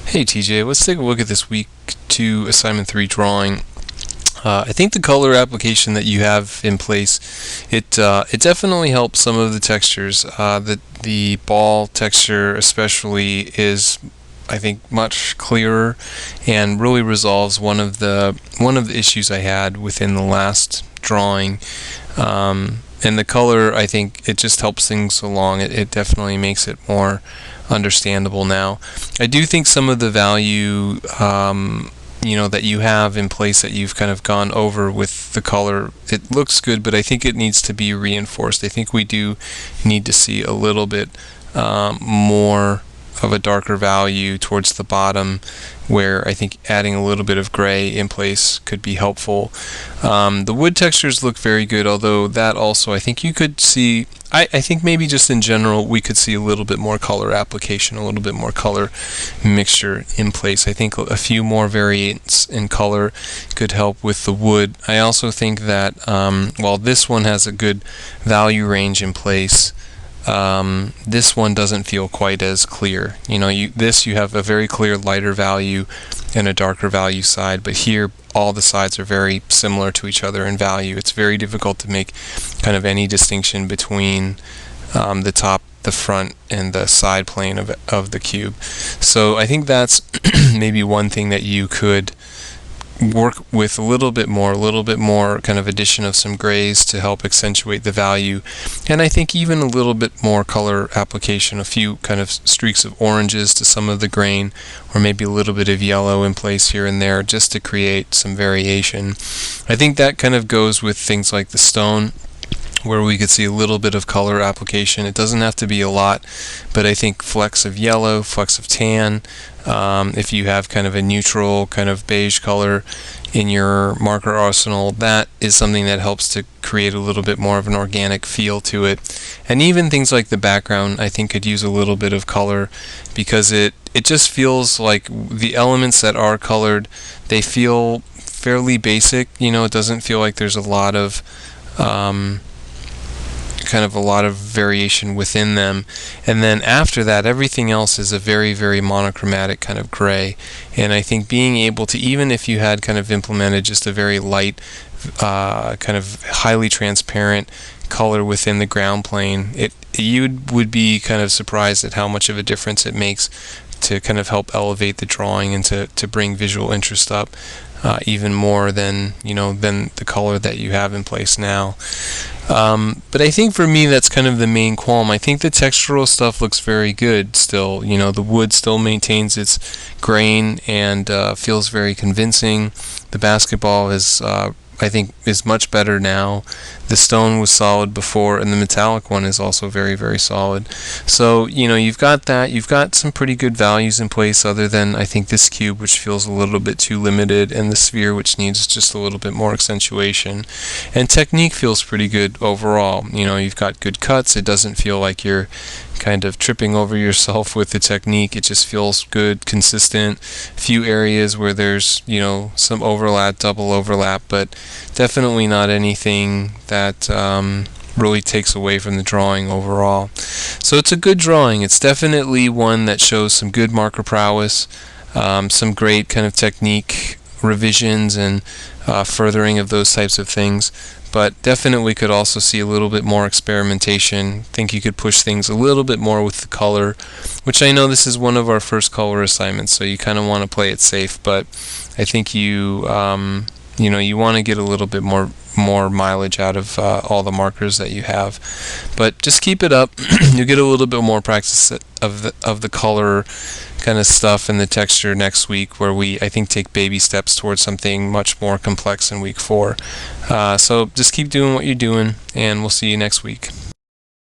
Hey TJ, let's take a look at this week 2 assignment 3 drawing. I think the color application that you have in place, it definitely helps some of the textures. The ball texture especially is, I think, much clearer and really resolves one of the issues I had within the last drawing. And the color, I think, it just helps things along. It definitely makes it more understandable now. I do think some of the value that you have in place that you've kind of gone over with the color, it looks good, but I think it needs to be reinforced. I think we do need to see a little bit more of a darker value towards the bottom, where I think adding a little bit of gray in place could be helpful. The wood textures look very good, although that also I think you could see, I think maybe just in general we could see a little bit more color application, a little bit more color mixture in place. I think a few more variants in color could help with the wood. I also think that while this one has a good value range in place, this one doesn't feel quite as clear. You have a very clear lighter value and a darker value side, but here all the sides are very similar to each other in value. It's very difficult to make kind of any distinction between the top, the front, and the side plane of the cube. So I think that's maybe one thing that you could work with a little bit more kind of addition of some grays to help accentuate the value, and I think even a little bit more color application, a few kind of streaks of oranges to some of the grain, or maybe a little bit of yellow in place here and there just to create some variation. I think that kind of goes with things like the stone, where we could see a little bit of color application. It doesn't have to be a lot, but I think flecks of yellow, flecks of tan, if you have kind of a neutral kind of beige color in your marker arsenal, that is something that helps to create a little bit more of an organic feel to it. And even things like the background, I think, could use a little bit of color, because it just feels like the elements that are colored, they feel fairly basic. It doesn't feel like there's a lot of variation within them, and then after that everything else is a very, very monochromatic kind of gray. And I think being able to, even if you had kind of implemented just a very light kind of highly transparent color within the ground plane, you would be kind of surprised at how much of a difference it makes to kind of help elevate the drawing and to bring visual interest up even more than the color that you have in place now. But I think for me that's kind of the main qualm. I think the textural stuff looks very good still. The wood still maintains its grain and feels very convincing. The basketball is I think is much better now. The stone was solid before, and the metallic one is also very, very solid. So you've got that. You've got some pretty good values in place, other than I think this cube, which feels a little bit too limited, and the sphere, which needs just a little bit more accentuation. And technique feels pretty good overall. You've got good cuts. It doesn't feel like you're kind of tripping over yourself with the technique. It just feels good, consistent. Few areas where there's some overlap, double overlap, but definitely not anything that really takes away from the drawing overall. So it's a good drawing. It's definitely one that shows some good marker prowess, some great kind of technique revisions and furthering of those types of things, but definitely could also see a little bit more experimentation. Think you could push things a little bit more with the color, which I know this is one of our first color assignments, so you kind of want to play it safe, but I think you want to get a little bit more mileage out of all the markers that you have. But just keep it up. You'll get a little bit more practice of the color kind of stuff and the texture next week, where we, I think, take baby steps towards something much more complex in week 4. So just keep doing what you're doing, and we'll see you next week.